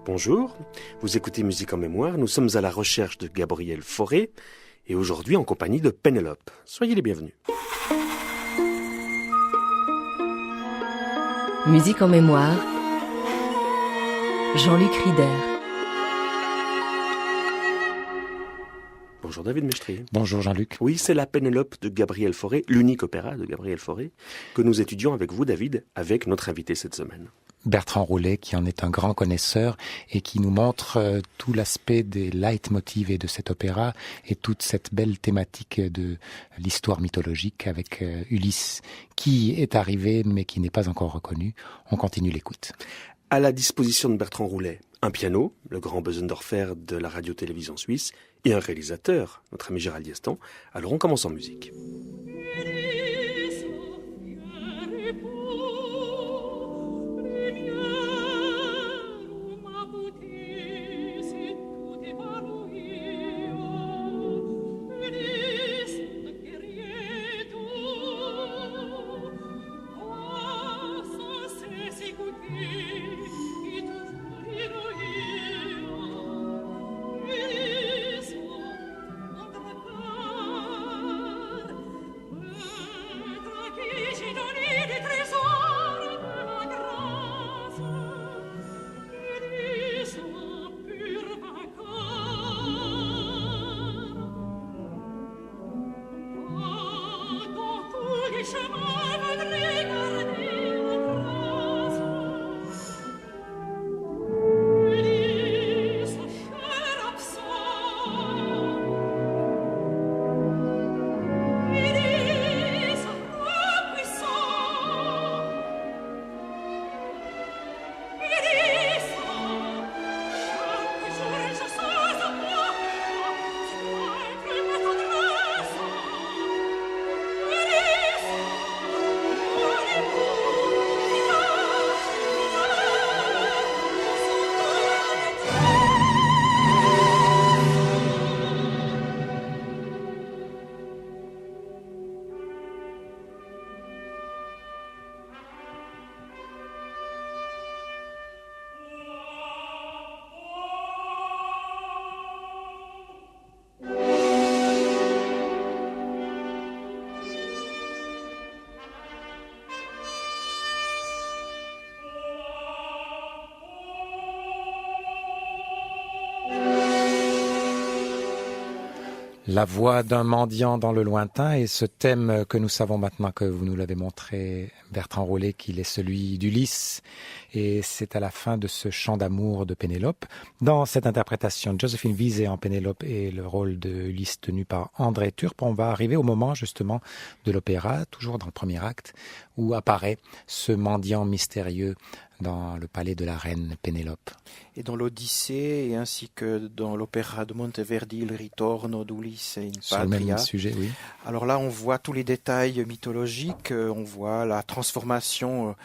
Bonjour, vous écoutez Musique en mémoire, nous sommes à la recherche de Gabriel Fauré et aujourd'hui en compagnie de Pénélope. Soyez les bienvenus. Musique en mémoire, Jean-Luc Rieder. Bonjour David Mestrier. Bonjour Jean-Luc. Oui, c'est la Pénélope de Gabriel Fauré, l'unique opéra de Gabriel Fauré, que nous étudions avec vous David, avec notre invité cette semaine. Bertrand Roulet, qui en est un grand connaisseur et qui nous montre tout l'aspect des leitmotivs de cet opéra et toute cette belle thématique de l'histoire mythologique avec Ulysse, qui est arrivé mais qui n'est pas encore reconnu. On continue l'écoute. À la disposition de Bertrand Roulet, un piano, le grand Bösendorfer de la radio-télévision suisse, et un réalisateur, notre ami Gérald Diastan. Alors on commence en musique. La voix d'un mendiant dans le lointain et ce thème que nous savons maintenant que vous nous l'avez montré, Bertrand Roulet, qu'il est celui d'Ulysse. Et c'est à la fin de ce chant d'amour de Pénélope. Dans cette interprétation, Joséphine Visé en Pénélope et le rôle de Ulysse tenu par André Turp, on va arriver au moment justement de l'opéra, toujours dans le premier acte, où apparaît ce mendiant mystérieux dans le palais de la reine Pénélope. Et dans l'Odyssée, et ainsi que dans l'opéra de Monteverdi, Il ritorno d'Ulisse in Patria. Sur le même sujet, oui. Alors là, on voit tous les détails mythologiques, on voit la transformation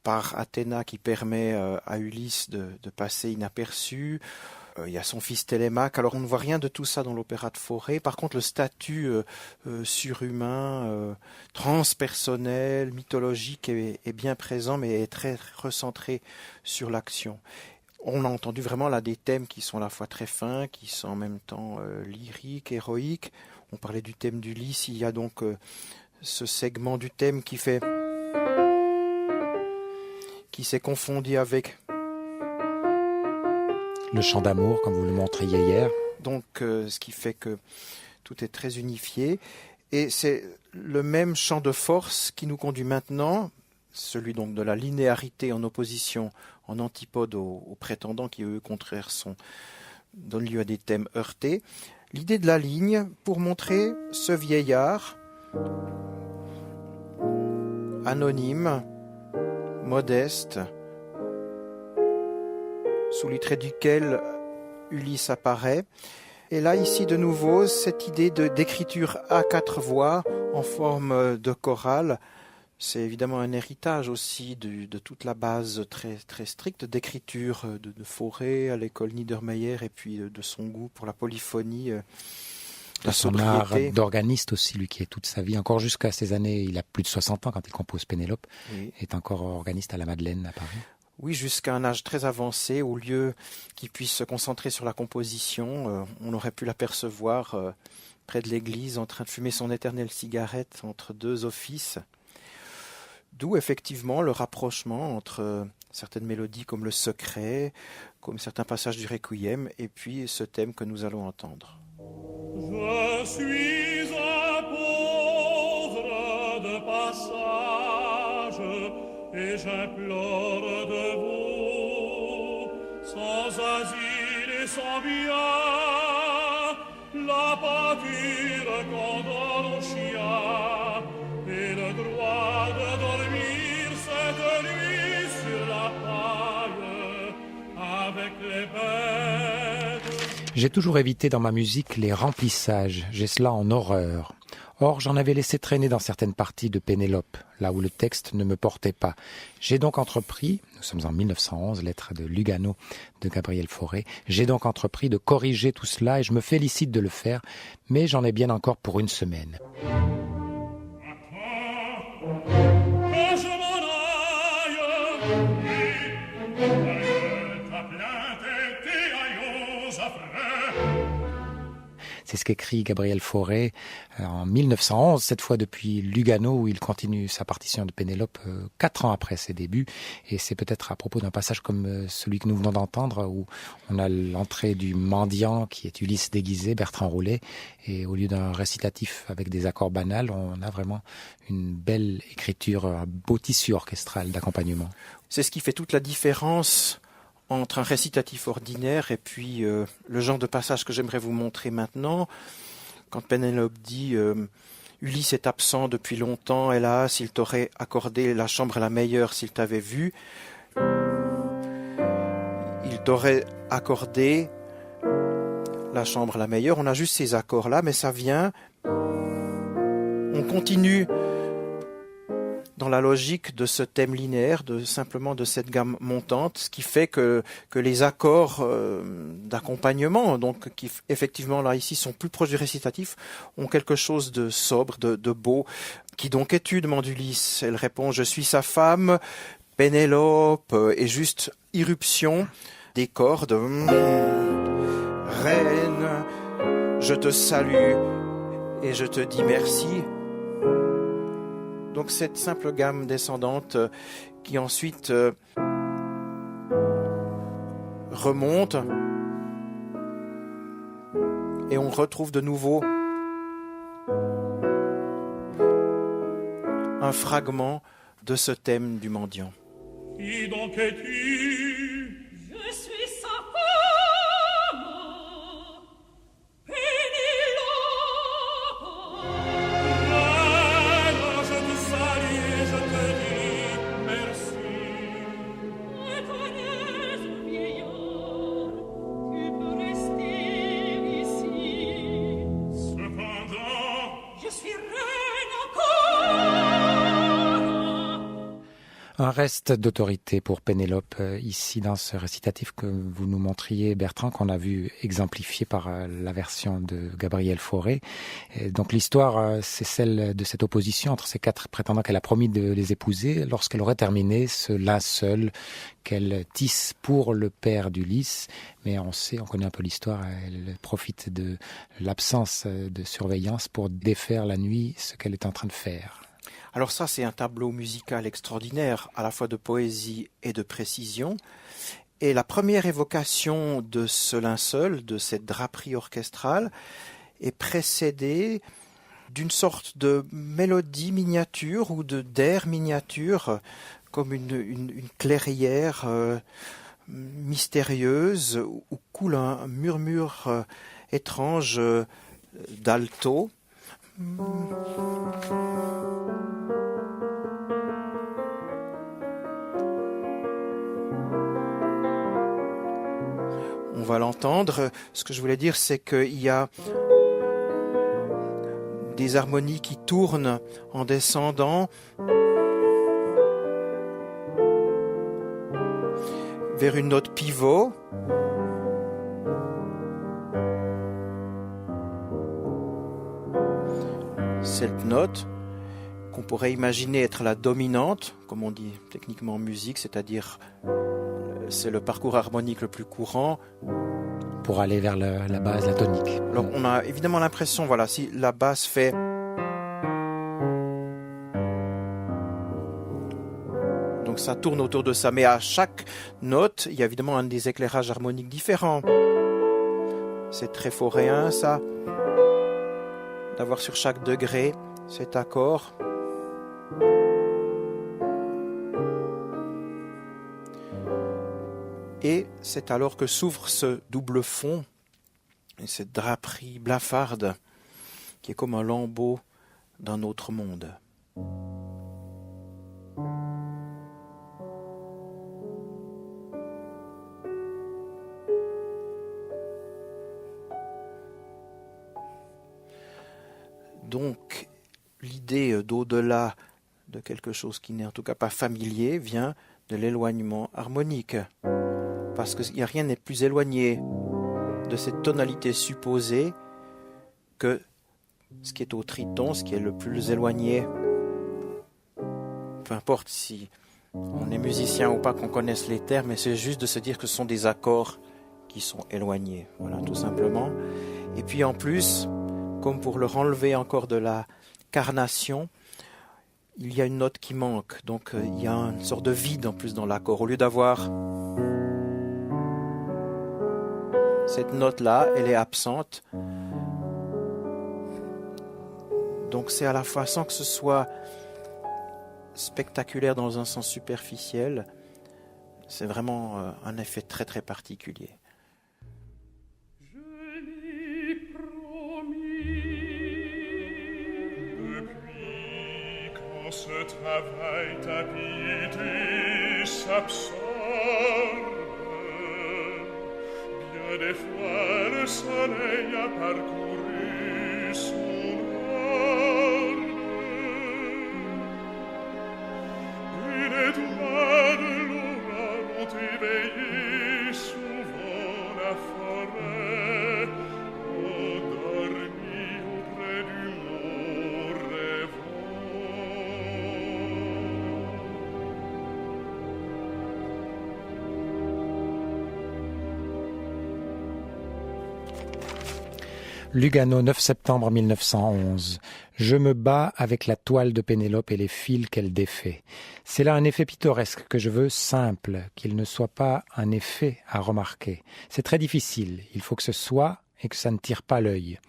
par Athéna qui permet à Ulysse de passer inaperçu. Il y a son fils Télémaque. Alors on ne voit rien de tout ça dans l'opéra de Fauré. Par contre, le statut surhumain, transpersonnel, mythologique est bien présent, mais est très recentré sur l'action. On a entendu vraiment là des thèmes qui sont à la fois très fins, qui sont en même temps lyriques, héroïques. On parlait du thème d'Ulysse. Il y a donc ce segment du thème qui s'est confondu avec le chant d'amour, comme vous le montriez hier. Donc, ce qui fait que tout est très unifié. Et c'est le même chant de force qui nous conduit maintenant, celui donc de la linéarité en opposition, en antipode aux prétendants qui, eux, au contraire, donnent lieu à des thèmes heurtés. L'idée de la ligne pour montrer ce vieillard anonyme, modeste, sous les traits duquel Ulysse apparaît. Et là, ici, de nouveau, cette idée d'écriture à quatre voix en forme de chorale, c'est évidemment un héritage aussi de toute la base très, très stricte d'écriture de Fauré à l'école Niedermeyer et puis de son goût pour la polyphonie. De son art d'organiste aussi, lui qui est toute sa vie, encore jusqu'à ces années, il a plus de 60 ans quand il compose Pénélope, oui. Est encore organiste à la Madeleine à Paris. Oui, jusqu'à un âge très avancé, au lieu qu'il puisse se concentrer sur la composition, on aurait pu l'apercevoir près de l'église en train de fumer son éternelle cigarette entre deux offices. D'où effectivement le rapprochement entre certaines mélodies comme le secret, comme certains passages du Requiem, et puis ce thème que nous allons entendre. Je suis un pauvre de passage et j'implore de vous, sans asile et sans bien, la pâture qu'on donne aux chiens et le droit de dormir cette nuit sur la paille avec les bêtes. J'ai toujours évité dans ma musique les remplissages, j'ai cela en horreur. Or, j'en avais laissé traîner dans certaines parties de Pénélope, là où le texte ne me portait pas. J'ai donc entrepris, nous sommes en 1911, lettre de Lugano de Gabriel Fauré, j'ai donc entrepris de corriger tout cela et je me félicite de le faire, mais j'en ai bien encore pour une semaine. C'est ce qu'écrit Gabriel Fauré en 1911, cette fois depuis Lugano, où il continue sa partition de Pénélope 4 ans après ses débuts. Et c'est peut-être à propos d'un passage comme celui que nous venons d'entendre, où on a l'entrée du mendiant qui est Ulysse déguisé, Bertrand Roulet. Et au lieu d'un récitatif avec des accords banals, on a vraiment une belle écriture, un beau tissu orchestral d'accompagnement. C'est ce qui fait toute la différence entre un récitatif ordinaire et puis le genre de passage que j'aimerais vous montrer maintenant. Quand Pénélope dit Ulysse est absent depuis longtemps, hélas, il t'aurait accordé la chambre la meilleure s'il t'avait vu. Il t'aurait accordé la chambre la meilleure. On a juste ces accords-là, mais ça vient. On continue dans la logique de ce thème linéaire, simplement de cette gamme montante, ce qui fait que les accords d'accompagnement, donc qui effectivement là ici sont plus proches du récitatif, ont quelque chose de sobre, de beau. Qui donc es-tu, demande Ulysse. Elle répond, je suis sa femme, Pénélope, et juste irruption des cordes. Reine, je te salue et je te dis merci. Donc cette simple gamme descendante qui ensuite remonte et on retrouve de nouveau un fragment de ce thème du mendiant. Qui donc es-tu? Je suis sa femme, Pénélope. Je te salue et je te dis merci. Étonneuse vieillard, tu peux rester ici. Cependant, Je suis reine encore. Un reste d'autorité pour Pénélope ici dans ce récitatif que vous nous montriez, Bertrand, qu'on a vu exemplifié par la version de Gabriel Fauré. Et donc l'histoire, c'est celle de cette opposition entre ces 4 prétendants qu'elle a promis de les épouser lorsqu'elle aurait terminé ce linceul qu'elle tisse pour le père d'Ulysse. Mais on connaît un peu l'histoire, elle profite de l'absence de surveillance pour défaire la nuit ce qu'elle est en train de faire. Alors ça, c'est un tableau musical extraordinaire, à la fois de poésie et de précision. Et la première évocation de ce linceul, de cette draperie orchestrale, est précédée d'une sorte de mélodie miniature ou d'air miniature, comme une clairière mystérieuse où coule un murmure étrange d'alto. On va l'entendre. Ce que je voulais dire, c'est qu'il y a des harmonies qui tournent en descendant vers une note pivot. Cette note qu'on pourrait imaginer être la dominante, comme on dit techniquement en musique, c'est-à-dire c'est le parcours harmonique le plus courant. Pour aller vers la base, la tonique. Alors on a évidemment l'impression, voilà, si la basse fait... Donc ça tourne autour de ça, mais à chaque note, il y a évidemment un des éclairages harmoniques différents. C'est très foréen, ça, d'avoir sur chaque degré cet accord. Et c'est alors que s'ouvre ce double fond, et cette draperie blafarde, qui est comme un lambeau d'un autre monde. Donc, l'idée d'au-delà de quelque chose qui n'est en tout cas pas familier vient de l'éloignement harmonique. Parce que rien n'est plus éloigné de cette tonalité supposée que ce qui est au triton, ce qui est le plus éloigné. Peu importe si on est musicien ou pas, qu'on connaisse les termes, mais c'est juste de se dire que ce sont des accords qui sont éloignés. Voilà, tout simplement. Et puis en plus, comme pour leur enlever encore de la carnation, il y a une note qui manque. Donc il y a une sorte de vide en plus dans l'accord. Au lieu d'avoir cette note-là, elle est absente. Donc c'est à la fois, sans que ce soit spectaculaire dans un sens superficiel, c'est vraiment un effet très très particulier. Je l'ai promis. Depuis quand ce travail ta piété s'absorbe, bien des fois le soleil a parcouru son orbe. Une étoile de l'aura ont éveillé souvent la forêt, endormie auprès du mont rêvant. Lugano, 9 septembre 1911. Je me bats avec la toile de Pénélope et les fils qu'elle défait. C'est là un effet pittoresque que je veux simple, qu'il ne soit pas un effet à remarquer. C'est très difficile, il faut que ce soit et que ça ne tire pas l'œil.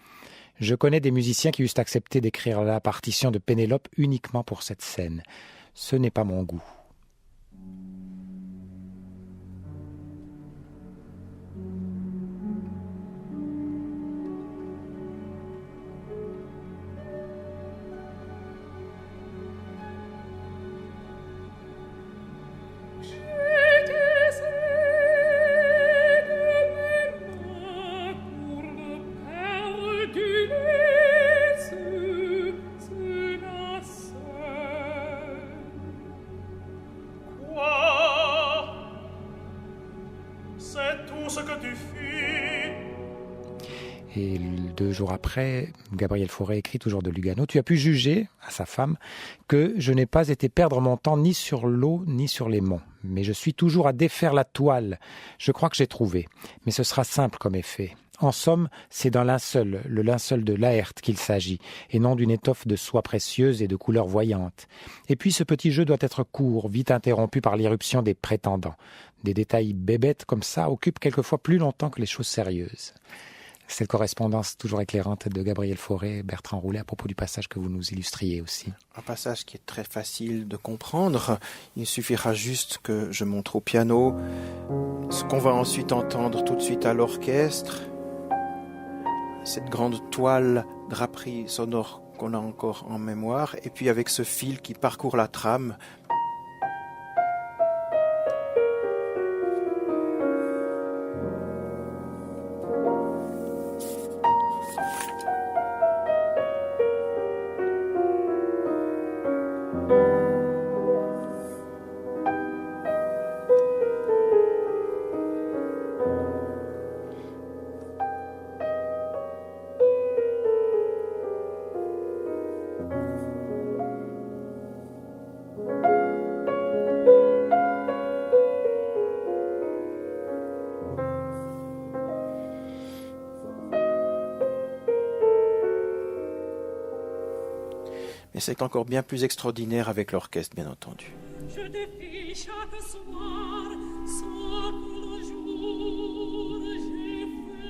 Je connais des musiciens qui eussent accepté d'écrire la partition de Pénélope uniquement pour cette scène. Ce n'est pas mon goût. Et 2 jours après, Gabriel Fauré écrit toujours de Lugano, « Tu as pu juger, à sa femme, que je n'ai pas été perdre mon temps ni sur l'eau ni sur les monts. Mais je suis toujours à défaire la toile. Je crois que j'ai trouvé. Mais ce sera simple comme effet. En somme, c'est d'un linceul, le linceul de Laërte qu'il s'agit, et non d'une étoffe de soie précieuse et de couleurs voyantes. Et puis ce petit jeu doit être court, vite interrompu par l'irruption des prétendants. Des détails bébêtes comme ça occupent quelquefois plus longtemps que les choses sérieuses. » Cette correspondance toujours éclairante de Gabriel Fauré et Bertrand Roulet à propos du passage que vous nous illustriez aussi. Un passage qui est très facile de comprendre. Il suffira juste que je montre au piano ce qu'on va ensuite entendre tout de suite à l'orchestre. Cette grande toile draperie sonore qu'on a encore en mémoire. Et puis avec ce fil qui parcourt la trame. Mais c'est encore bien plus extraordinaire avec l'orchestre, bien entendu. Je défie chaque soir, soit pour le jour, j'ai fait.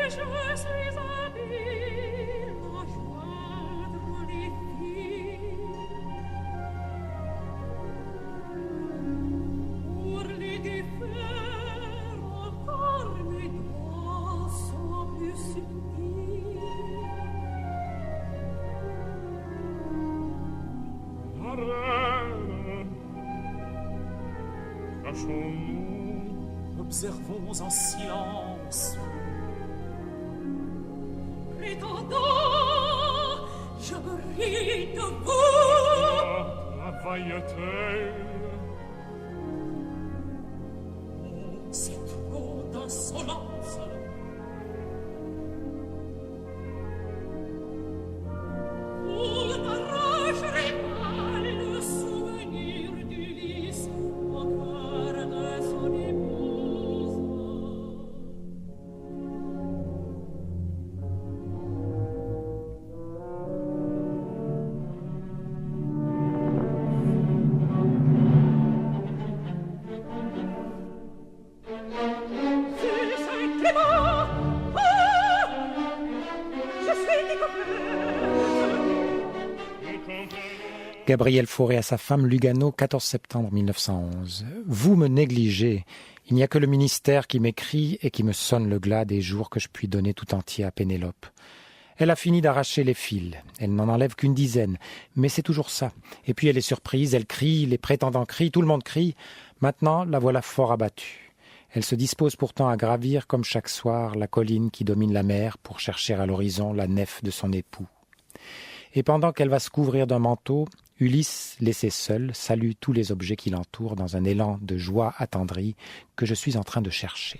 Si je suis habile à joindre les fils, pour les défaire encore mes doigts sont plus subtils. La reine, cachons-nous, observons en silence. Prétendant, je ris de vous. Travaille-t-elle? Oh, c'est trop d'insolence. Vous n'arracherez pas le souvenir d'Ulysse au cœur de son épouse. Gabriel Fauré à sa femme Lugano, 14 septembre 1911. Vous me négligez. Il n'y a que le ministère qui m'écrit et qui me sonne le glas des jours que je puis donner tout entier à Pénélope. Elle a fini d'arracher les fils. Elle n'en enlève qu'une dizaine. Mais c'est toujours ça. Et puis elle est surprise, elle crie, les prétendants crient, tout le monde crie. Maintenant, la voilà fort abattue. Elle se dispose pourtant à gravir, comme chaque soir, la colline qui domine la mer pour chercher à l'horizon la nef de son époux. Et pendant qu'elle va se couvrir d'un manteau, Ulysse, laissé seul, salue tous les objets qui l'entourent dans un élan de joie attendrie que je suis en train de chercher.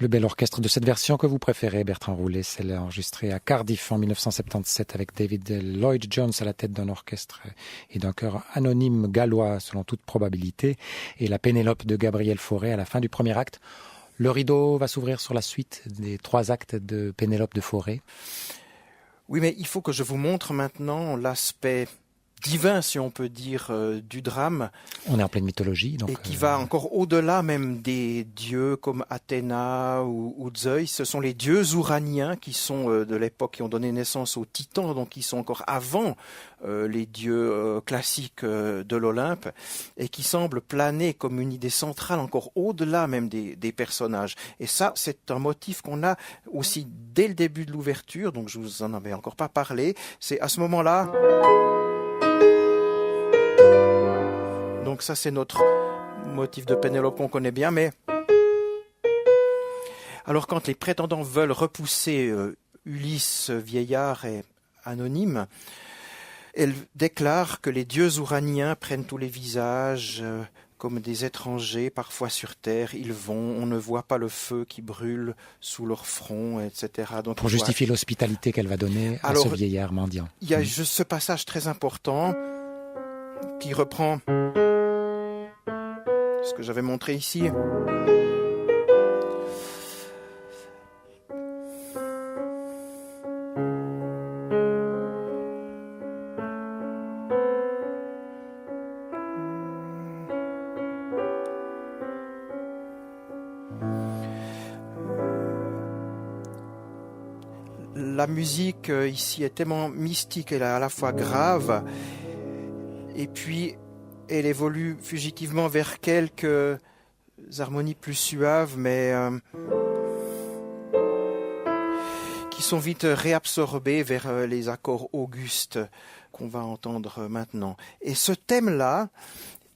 Le bel orchestre de cette version que vous préférez, Bertrand Roulet, celle enregistrée à Cardiff en 1977 avec David Lloyd-Jones à la tête d'un orchestre et d'un chœur anonyme gallois selon toute probabilité, et la Pénélope de Gabriel Fauré à la fin du premier acte. Le rideau va s'ouvrir sur la suite des 3 actes de Pénélope de Fauré. Oui, mais il faut que je vous montre maintenant l'aspect divin, si on peut dire, du drame. On est en pleine mythologie. Donc, et qui va encore au-delà même des dieux comme Athéna ou Zeus. Ce sont les dieux ouraniens qui sont de l'époque, qui ont donné naissance aux titans, donc qui sont encore avant les dieux classiques de l'Olympe, et qui semblent planer comme une idée centrale encore au-delà même des personnages. Et ça, c'est un motif qu'on a aussi dès le début de l'ouverture, donc je vous en avais encore pas parlé. C'est à ce moment-là... Donc ça, c'est notre motif de Pénélope qu'on connaît bien, mais... Alors quand les prétendants veulent repousser Ulysse, vieillard et anonyme, elle déclare que les dieux ouraniens prennent tous les visages comme des étrangers, parfois sur terre, ils vont, on ne voit pas le feu qui brûle sous leur front, etc. Donc, pour justifier l'hospitalité qu'elle va donner à ce vieillard mendiant. Il y a juste ce passage très important qui reprend ce que j'avais montré ici. La musique ici est tellement mystique, elle est à la fois grave, et puis elle évolue fugitivement vers quelques harmonies plus suaves, mais qui sont vite réabsorbées vers les accords augustes qu'on va entendre maintenant. Et ce thème-là,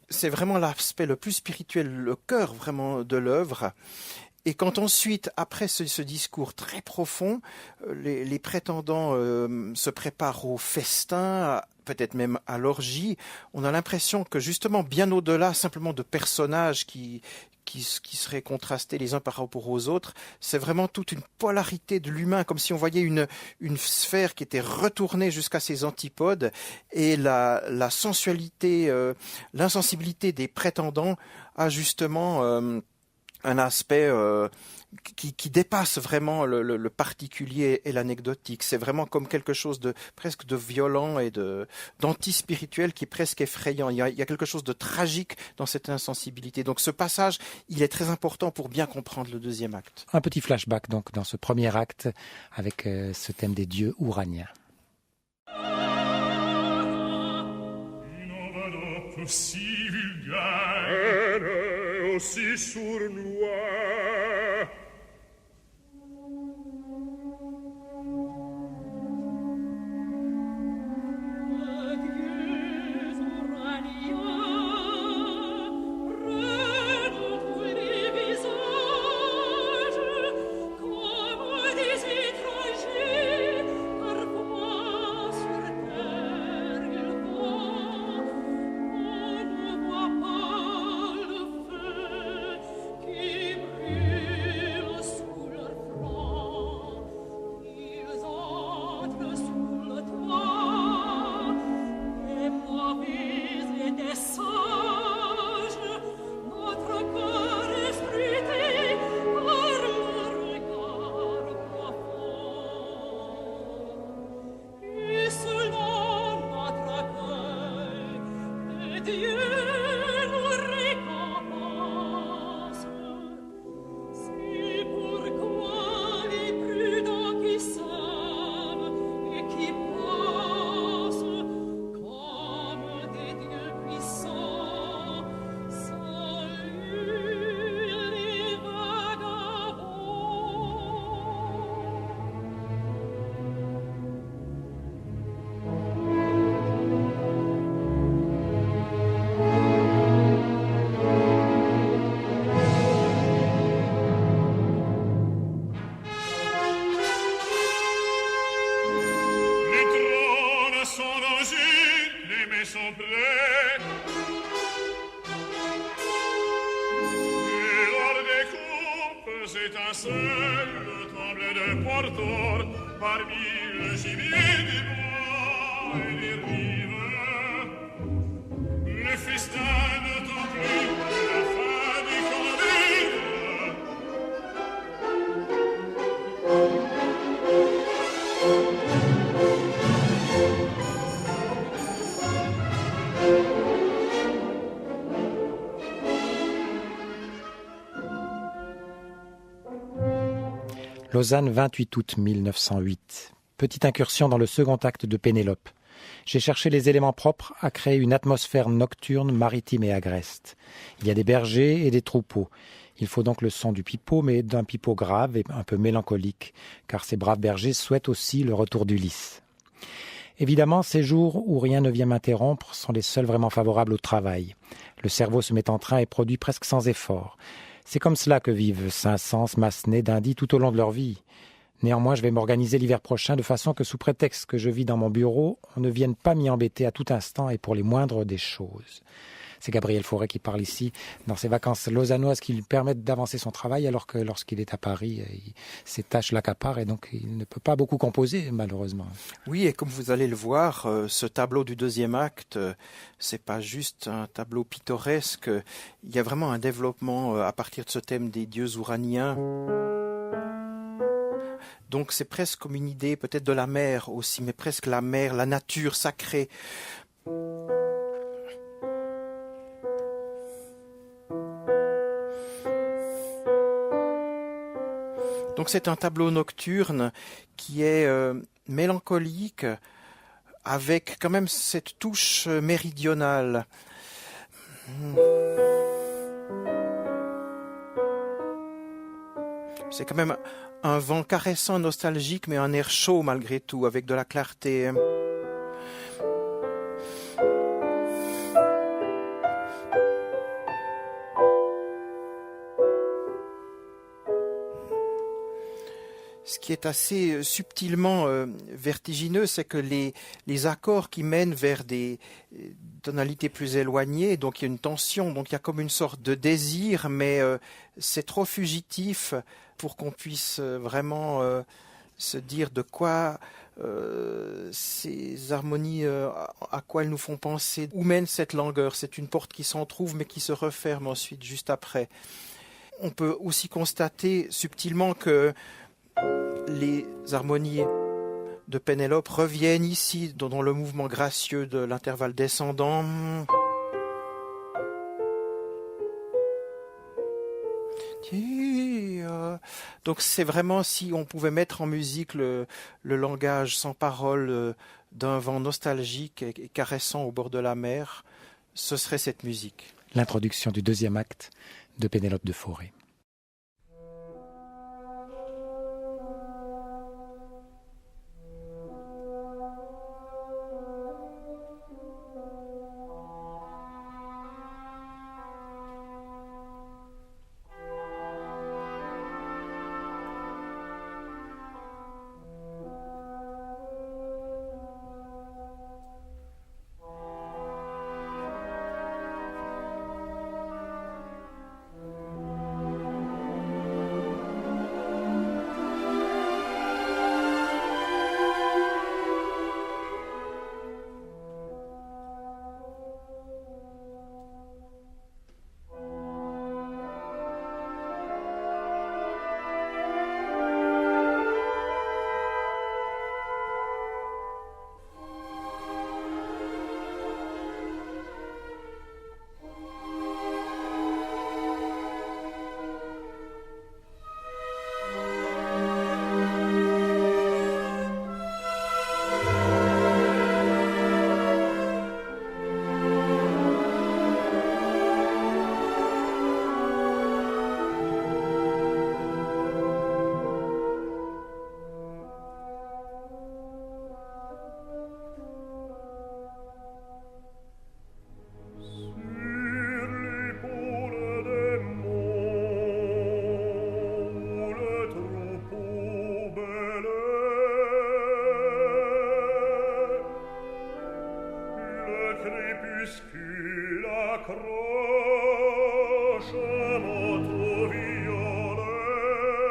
c'est vraiment l'aspect le plus spirituel, le cœur vraiment de l'œuvre. Et quand ensuite, après ce discours très profond, les prétendants se préparent au festin, peut-être même à l'orgie, on a l'impression que justement, bien au-delà simplement de personnages qui seraient contrastés les uns par rapport aux autres, c'est vraiment toute une polarité de l'humain, comme si on voyait une sphère qui était retournée jusqu'à ses antipodes, et la sensualité, l'insensibilité des prétendants a justement... un aspect qui dépasse vraiment le particulier et l'anecdotique. C'est vraiment comme quelque chose de presque de violent et d'anti-spirituel qui est presque effrayant. Il y a quelque chose de tragique dans cette insensibilité. Donc ce passage, il est très important pour bien comprendre le deuxième acte. Un petit flashback donc dans ce premier acte avec ce thème des dieux ouraniens. Si vulgaire, aussi sournois. étincelles tremblent de portor parmi le gibier des bois et des rives. Le festin n'entend plus la fin des convives. Lausanne, 28 août 1908. Petite incursion dans le second acte de Pénélope. J'ai cherché les éléments propres à créer une atmosphère nocturne, maritime et agreste. Il y a des bergers et des troupeaux. Il faut donc le son du pipeau, mais d'un pipeau grave et un peu mélancolique, car ces braves bergers souhaitent aussi le retour d'Ulysse. Évidemment, ces jours où rien ne vient m'interrompre sont les seuls vraiment favorables au travail. Le cerveau se met en train et produit presque sans effort. C'est comme cela que vivent Saint-Saëns, Massenet, d'Indy tout au long de leur vie. Néanmoins, je vais m'organiser l'hiver prochain de façon que, sous prétexte que je vis dans mon bureau, on ne vienne pas m'y embêter à tout instant et pour les moindres des choses. C'est Gabriel Fauré qui parle ici, dans ses vacances lausannoises qui lui permettent d'avancer son travail, alors que lorsqu'il est à Paris, ses tâches l'accaparent et donc il ne peut pas beaucoup composer, malheureusement. Oui, et comme vous allez le voir, ce tableau du deuxième acte, c'est pas juste un tableau pittoresque. Il y a vraiment un développement à partir de ce thème des dieux ouraniens. Donc c'est presque comme une idée peut-être de la mer aussi, mais presque la mer, la nature sacrée. Donc c'est un tableau nocturne qui est mélancolique, avec quand même cette touche méridionale. C'est quand même un vent caressant, nostalgique, mais un air chaud malgré tout, avec de la clarté. Ce qui est assez subtilement vertigineux, c'est que les accords qui mènent vers des tonalités plus éloignées, donc il y a une tension, donc il y a comme une sorte de désir, mais c'est trop fugitif pour qu'on puisse vraiment se dire de quoi ces harmonies, à quoi elles nous font penser, où mène cette langueur. C'est une porte qui s'entrouvre mais qui se referme ensuite, juste après. On peut aussi constater subtilement que les harmonies de Pénélope reviennent ici dans le mouvement gracieux de l'intervalle descendant. Donc c'est vraiment, si on pouvait mettre en musique le langage sans parole d'un vent nostalgique et caressant au bord de la mer, ce serait cette musique. L'introduction du deuxième acte de Pénélope de Fauré. Accroche notre violet.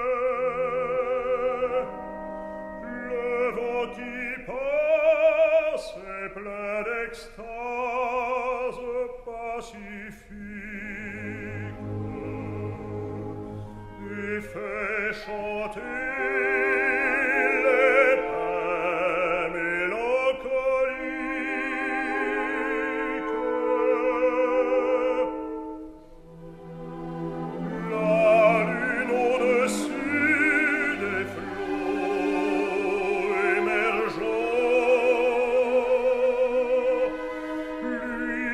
extase pacifique et fait chanter les paix mélancoliques. La lune au-dessus des flots émergeants, lui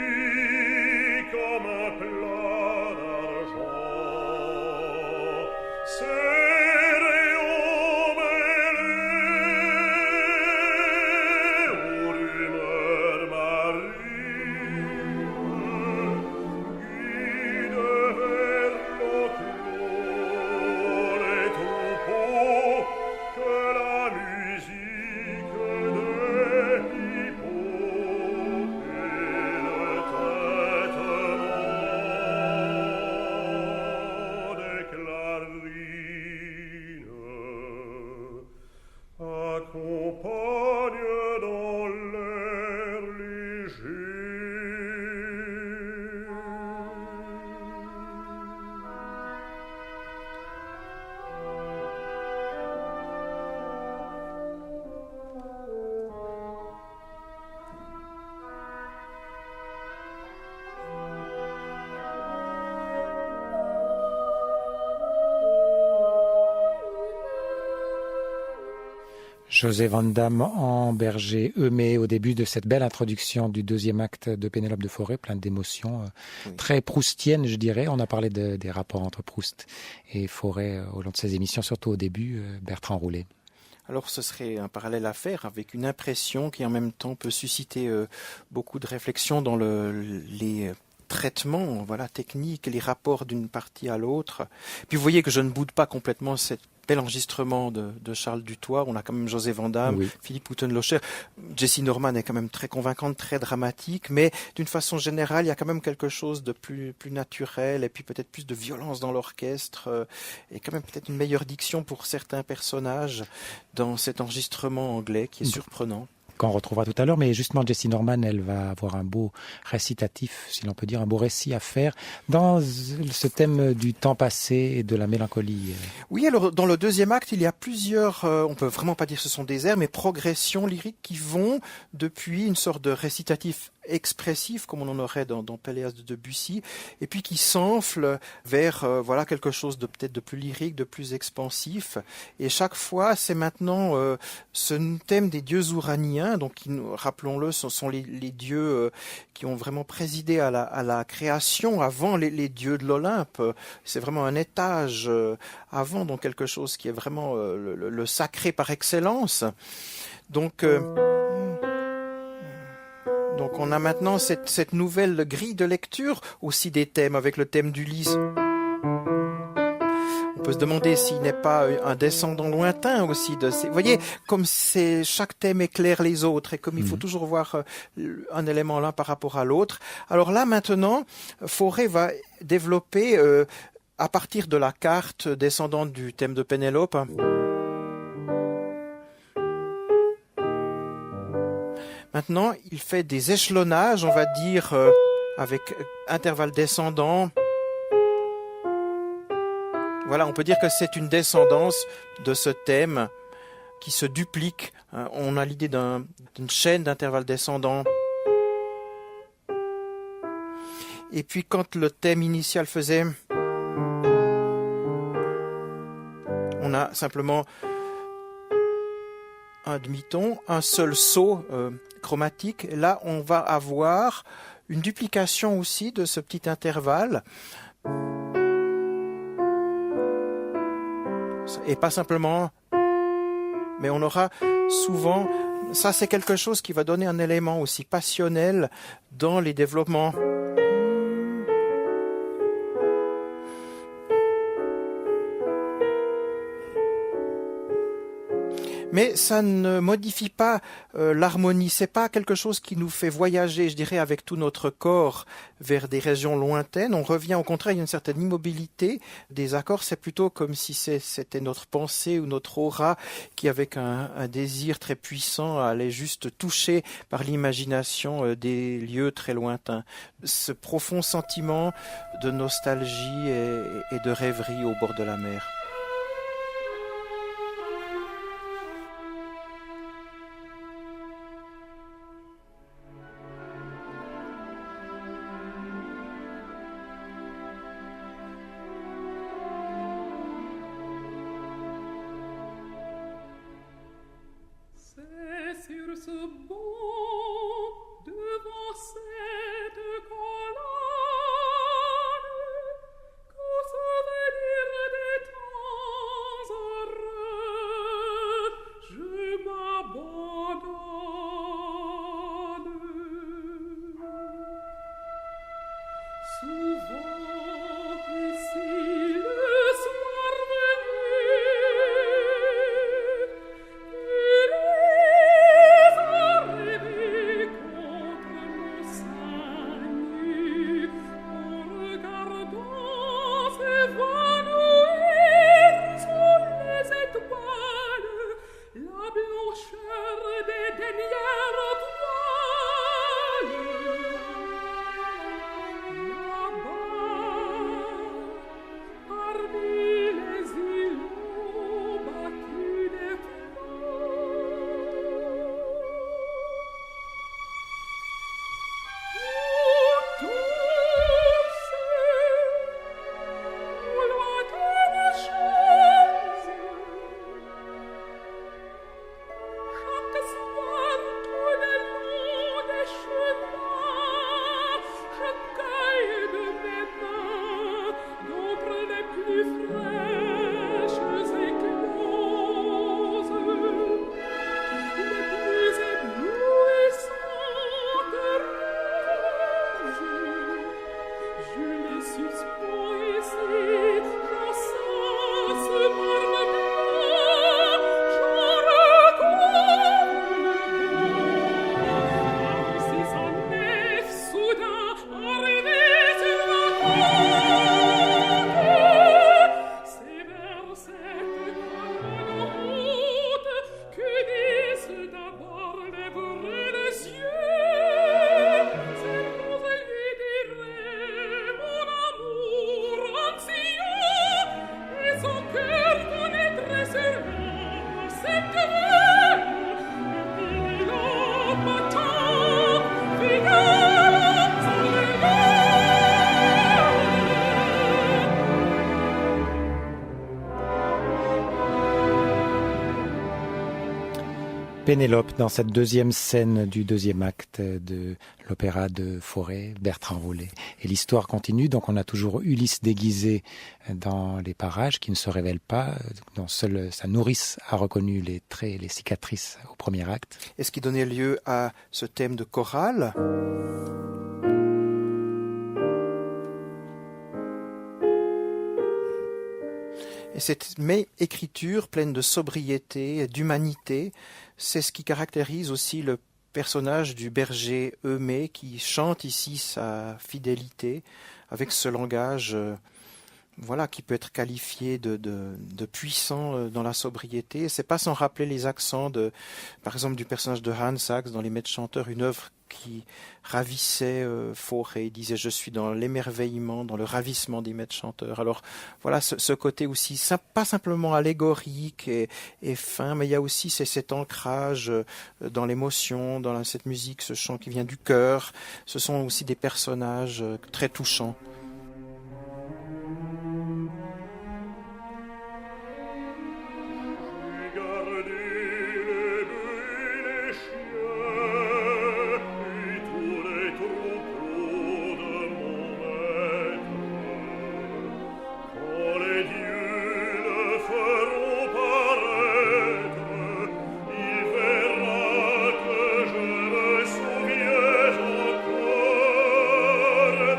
comme un plat d'argent, ses rayons mêlés aux rumeurs marines guident vers l'enclos les troupeaux que la musique des hippos et le tintement des clarines accompagnent dans l'air léger. José Van Damme en berger Eumée au début de cette belle introduction du deuxième acte de Pénélope de Forêt, plein d'émotions, Oui. très proustiennes, je dirais. On a parlé des rapports entre Proust et Forêt au long de ces émissions, surtout au début, Bertrand Roulet. Alors ce serait un parallèle à faire avec une impression qui en même temps peut susciter beaucoup de réflexions dans les traitements, voilà, techniques, les rapports d'une partie à l'autre. Puis vous voyez que je ne boude pas complètement cet bel enregistrement de Charles Dutoit. On a quand même José Van Damme, Oui. Philippe Houtenlocher. Jessie Norman est quand même très convaincante, très dramatique, mais d'une façon générale, il y a quand même quelque chose de plus naturel et puis peut-être plus de violence dans l'orchestre et quand même peut-être une meilleure diction pour certains personnages dans cet enregistrement anglais qui est surprenant. Qu'on retrouvera tout à l'heure, mais justement Jessie Norman, elle va avoir un beau récitatif, si l'on peut dire, un beau récit à faire dans ce thème du temps passé et de la mélancolie. Oui, alors dans le deuxième acte, il y a plusieurs, on peut vraiment pas dire que ce sont des airs, mais progressions lyriques qui vont depuis une sorte de récitatif expressif, comme on en aurait dans Péléas de Debussy, et puis qui s'enfle vers voilà quelque chose de peut-être de plus lyrique, de plus expansif. Et chaque fois, c'est maintenant ce thème des dieux ouraniens, donc rappelons-le, ce sont les dieux qui ont vraiment présidé à la création avant les dieux de l'Olympe. C'est vraiment un étage avant, donc quelque chose qui est vraiment le sacré par excellence. Donc on a maintenant cette nouvelle grille de lecture aussi des thèmes, avec le thème d'Ulysse. On peut se demander s'il n'est pas un descendant lointain aussi de ces... Vous voyez, comme chaque thème éclaire les autres et comme il faut toujours voir un élément l'un par rapport à l'autre. Alors là, maintenant, Fauré va développer, à partir de la carte descendante du thème de Pénélope, maintenant, il fait des échelonnages, on va dire, avec intervalle descendant. Voilà, on peut dire que c'est une descendance de ce thème qui se duplique. On a l'idée d'une chaîne d'intervalles descendants. Et puis quand le thème initial faisait... On a simplement un demi-ton, un seul saut chromatique. Là, on va avoir une duplication aussi de ce petit intervalle. Et pas simplement, mais on aura souvent, ça c'est quelque chose qui va donner un élément aussi passionnel dans les développements. Mais ça ne modifie pas l'harmonie. C'est pas quelque chose qui nous fait voyager, je dirais, avec tout notre corps vers des régions lointaines. On revient, au contraire, il y a une certaine immobilité des accords. C'est plutôt comme si c'était notre pensée ou notre aura qui, avec un désir très puissant, allait juste toucher par l'imagination des lieux très lointains. Ce profond sentiment de nostalgie et de rêverie au bord de la mer. C'est sur ce banc, devant cette colonne, qu'au souvenir des temps heureux, je m'abandonne. Souvent ici le soir venu, il est arrivé contre le sein nu, en regardant s'évanouir sous les étoiles la blancheur des dernières voiles. Là-bas, parmi les îlots battus des flots, tous, aux lointaines choses, chaque soir tout le long des chemins, je cueille de mes mains d'entre les plus fraîches écloses, les plus éblouissantes roses. Je les suspends ici, j'en sens ce morne blanc, j'en recouvre le vent. Si ça m'est soudain arrivé sur la côte, c'est vers cette colonne haute que disent d'abord les brûles yeux. C'est quand je lui dirai mon amour anxieux, et son cœur connaîtrait sûrement cette veine. Il m'attend, fidèle sans le Pénélope dans cette deuxième scène du deuxième acte de l'opéra de Fauré, Bertrand Rollet. Et l'histoire continue, donc on a toujours Ulysse déguisé dans les parages qui ne se révèlent pas, dont seule sa nourrice a reconnu les traits, les cicatrices au premier acte. Et ce qui donnait lieu à ce thème de chorale. Et cette écriture pleine de sobriété, d'humanité, c'est ce qui caractérise aussi le personnage du berger Eumée qui chante ici sa fidélité avec ce langage qui peut être qualifié de puissant dans la sobriété. C'est pas sans rappeler les accents par exemple du personnage de Hans Sachs dans Les Maîtres chanteurs, une œuvre qui ravissait Fauré. Il disait: je suis dans l'émerveillement, dans le ravissement des maîtres chanteurs. Alors voilà ce côté aussi, pas simplement allégorique et fin, mais il y a aussi cet ancrage dans l'émotion, dans cette musique, ce chant qui vient du cœur. Ce sont aussi des personnages très touchants. Encore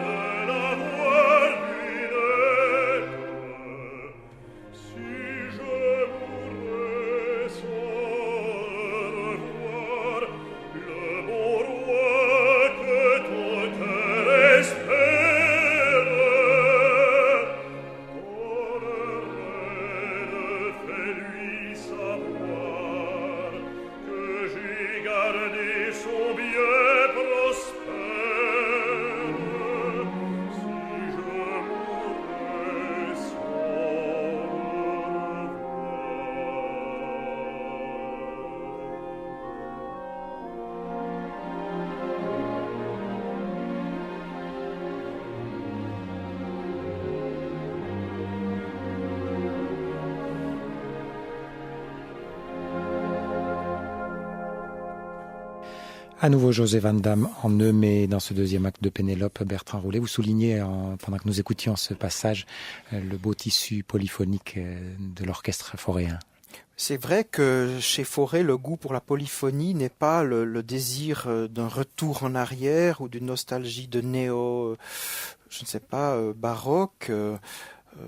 de la À nouveau José Van Damme en Neumée dans ce deuxième acte de Pénélope. Bertrand Roulet, vous soulignez pendant que nous écoutions ce passage le beau tissu polyphonique de l'orchestre foréen. C'est vrai que chez Fauré, le goût pour la polyphonie n'est pas le désir d'un retour en arrière ou d'une nostalgie de néo, je ne sais pas, baroque.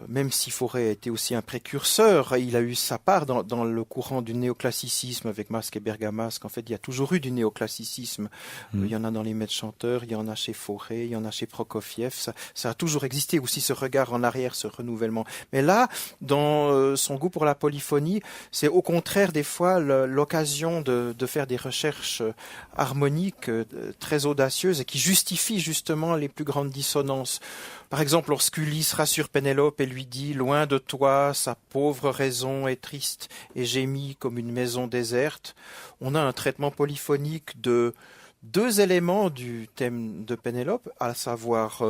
Même si Fauré a été aussi un précurseur, il a eu sa part dans le courant du néoclassicisme avec Masque et Bergamasque. En fait, il y a toujours eu du néoclassicisme. Il y en a dans les maîtres chanteurs, il y en a chez Fauré, il y en a chez Prokofiev. Ça a toujours existé aussi, ce regard en arrière, ce renouvellement. Mais là, dans son goût pour la polyphonie, c'est au contraire des fois l'occasion de faire des recherches harmoniques très audacieuses et qui justifient justement les plus grandes dissonances. Par exemple, lorsqu'Ulysse rassure Pénélope et lui dit « Loin de toi, sa pauvre raison est triste et gémit comme une maison déserte », on a un traitement polyphonique de deux éléments du thème de Pénélope, à savoir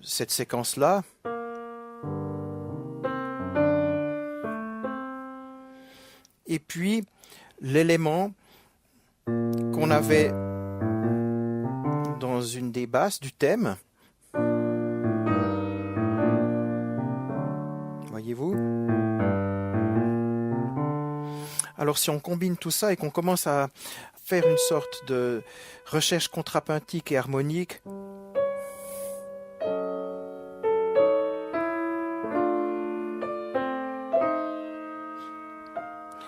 cette séquence-là. Et puis, l'élément qu'on avait dans une des basses du thème. Voyez-vous ? Alors si on combine tout ça et qu'on commence à faire une sorte de recherche contrapuntique et harmonique,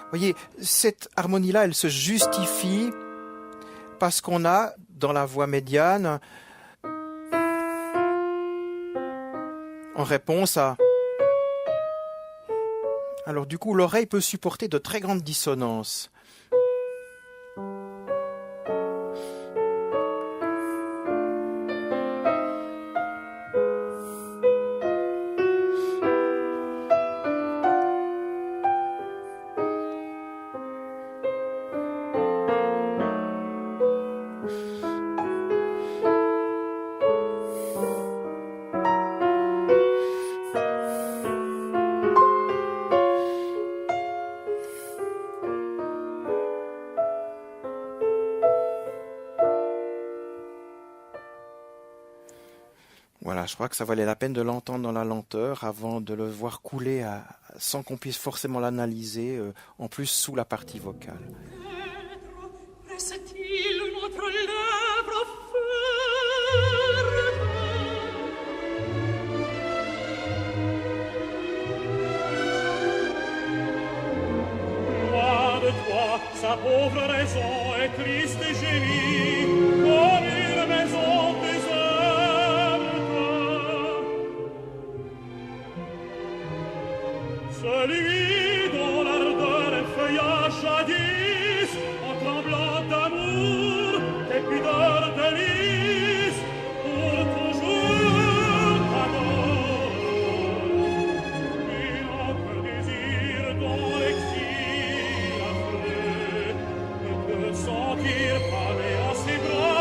voyez, cette harmonie-là, elle se justifie parce qu'on a dans la voix médiane, en réponse à... Alors du coup, l'oreille peut supporter de très grandes dissonances. Voilà, je crois que ça valait la peine de l'entendre dans la lenteur avant de le voir couler sans qu'on puisse forcément l'analyser, en plus sous la partie vocale. Loin de toi, sa pauvre raison est triste et gémit comme une maison déserte. Celui dont l'ardeur effeuilla jadis, en tremblant d'amour, tes pudeurs de lys, pour toujours t'adore. Une autre désir dont l'exil affreux ne peut sentir parler à ses bras.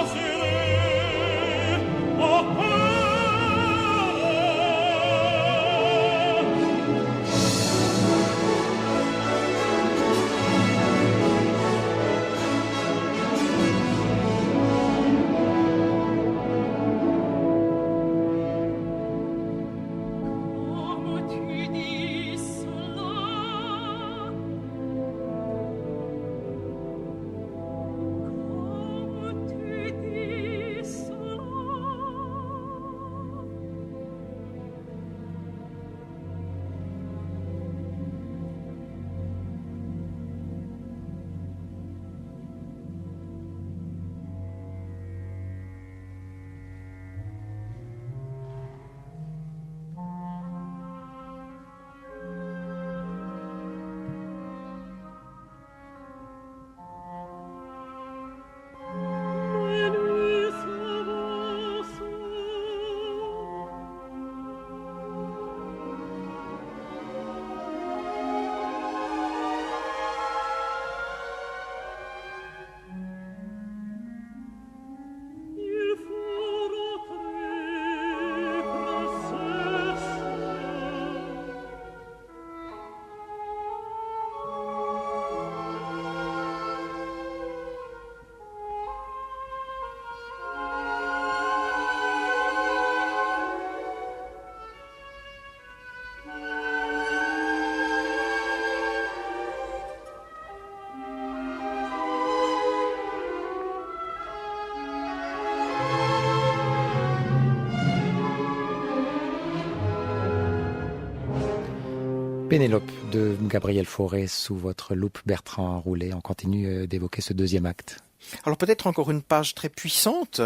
Pénélope de Gabriel Fauré sous votre loupe Bertrand Roulet. On continue d'évoquer ce deuxième acte. Alors peut-être encore une page très puissante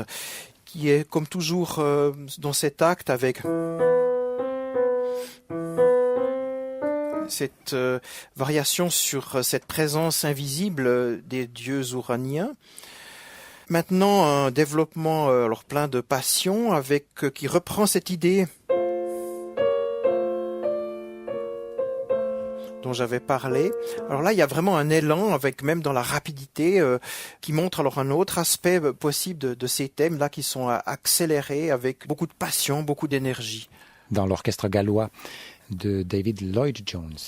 qui est comme toujours dans cet acte avec cette variation sur cette présence invisible des dieux ouraniens. Maintenant, un développement alors plein de passion avec qui reprend cette idée dont j'avais parlé. Alors là, il y a vraiment un élan avec même dans la rapidité qui montre alors un autre aspect possible de ces thèmes là qui sont accélérés avec beaucoup de passion, beaucoup d'énergie. Dans l'orchestre gallois de David Lloyd-Jones.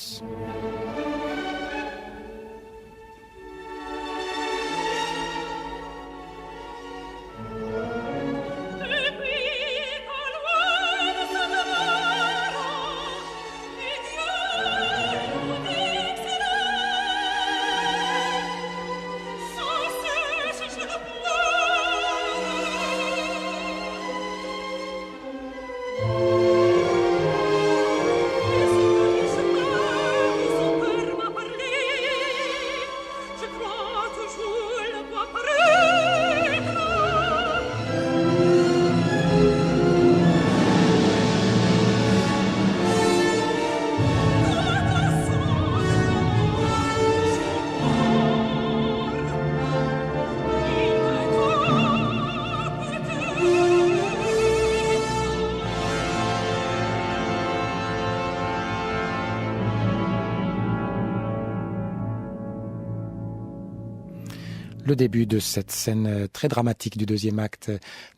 Le début de cette scène très dramatique du deuxième acte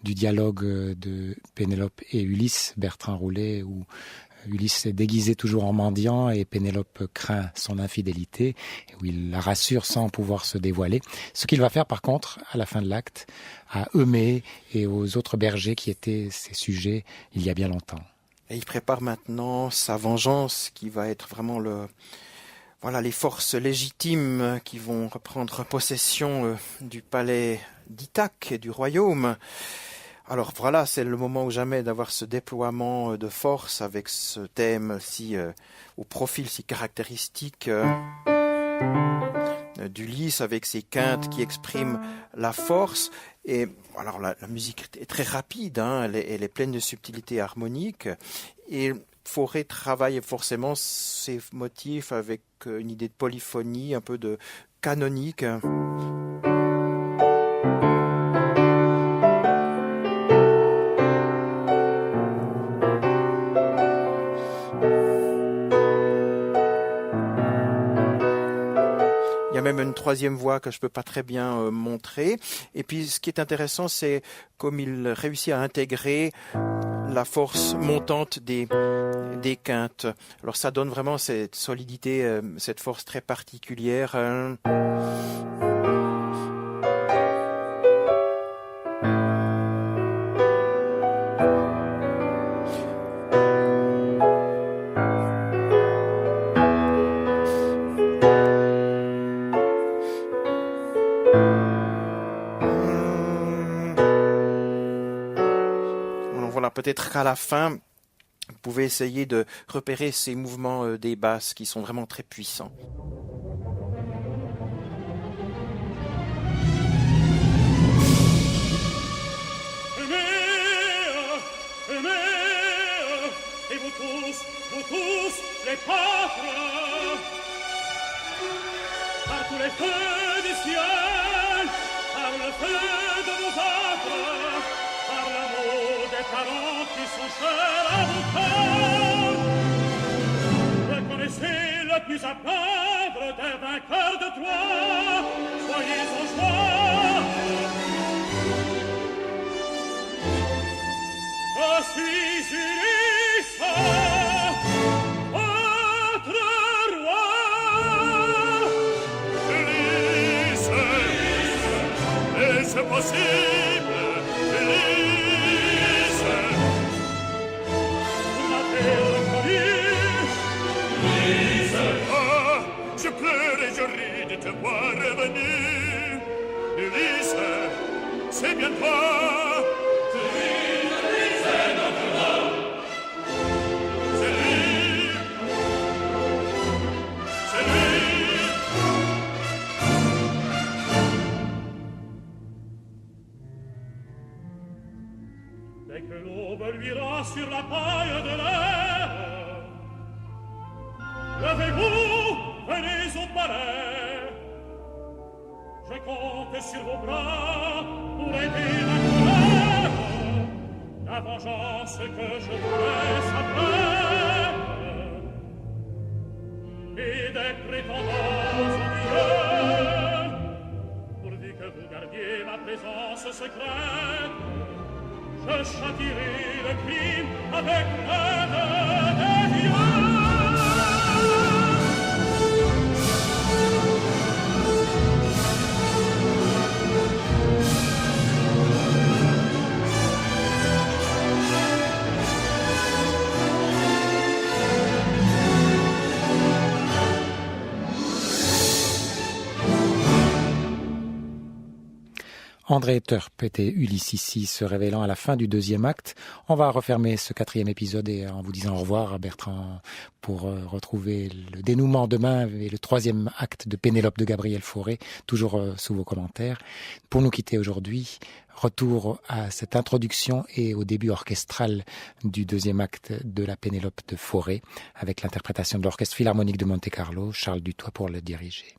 du dialogue de Pénélope et Ulysse, Bertrand Roulet, où Ulysse est déguisé toujours en mendiant et Pénélope craint son infidélité, et où il la rassure sans pouvoir se dévoiler. Ce qu'il va faire par contre, à la fin de l'acte, à Eumée et aux autres bergers qui étaient ses sujets il y a bien longtemps. Et il prépare maintenant sa vengeance qui va être vraiment les forces légitimes qui vont reprendre possession du palais d'Ithaque et du royaume. Alors voilà, c'est le moment ou jamais d'avoir ce déploiement de force avec ce thème au profil si caractéristique d'Ulysse avec ses quintes qui expriment la force. Et alors la musique est très rapide, elle est pleine de subtilité harmonique et Fauré travaille forcément ces motifs avec une idée de polyphonie, un peu de canonique. Il y a même une troisième voix que je peux pas très bien montrer. Et puis ce qui est intéressant, c'est comme il réussit à intégrer la force montante des quintes. Alors ça donne vraiment cette solidité, cette force très particulière. Peut-être qu'à la fin, vous pouvez essayer de repérer ces mouvements des basses qui sont vraiment très puissants. Et vous tous, les patres, par tous les feux du ciel, par le feu de vos âtres, par l'amour des parents qui sont chers à vos cœurs. Reconnaissez le plus à plaindre des vainqueurs de Troie. Soyez en joie. Je suis Ulysse, votre roi. Ulysse, est-ce possible? Je pleure et je ris de te voir revenir. Ulysse, c'est bien toi. C'est lui. dès que l'aube luira sur la paille de l'air. Levez-vous, venez au palais. Je compte sur vos bras pour aider ma colère. La vengeance que je vous laisse après. Et des prétendants odieux, pourvu que vous gardiez ma présence secrète, je châtierai le crime avec l'aide des dieux. André Euterpe était Ulysse ici, se révélant à la fin du deuxième acte. On va refermer ce quatrième épisode et en vous disant au revoir à Bertrand pour retrouver le dénouement demain et le troisième acte de Pénélope de Gabriel Fauré, toujours sous vos commentaires. Pour nous quitter aujourd'hui, retour à cette introduction et au début orchestral du deuxième acte de la Pénélope de Fauré, avec l'interprétation de l'Orchestre Philharmonique de Monte-Carlo, Charles Dutoit pour le diriger.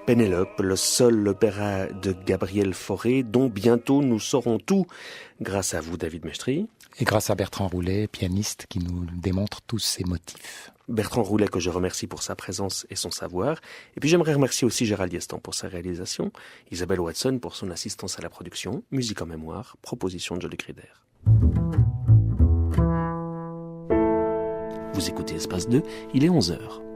Pénélope, le seul opéra de Gabriel Fauré, dont bientôt nous saurons tout, grâce à vous, David Mestry. Et grâce à Bertrand Roulet, pianiste, qui nous démontre tous ces motifs. Bertrand Roulet, que je remercie pour sa présence et son savoir. Et puis j'aimerais remercier aussi Gérald Diastan pour sa réalisation, Isabelle Watson pour son assistance à la production, musique en mémoire, proposition de Jolie Crider. Vous écoutez Espace 2, il est 11h.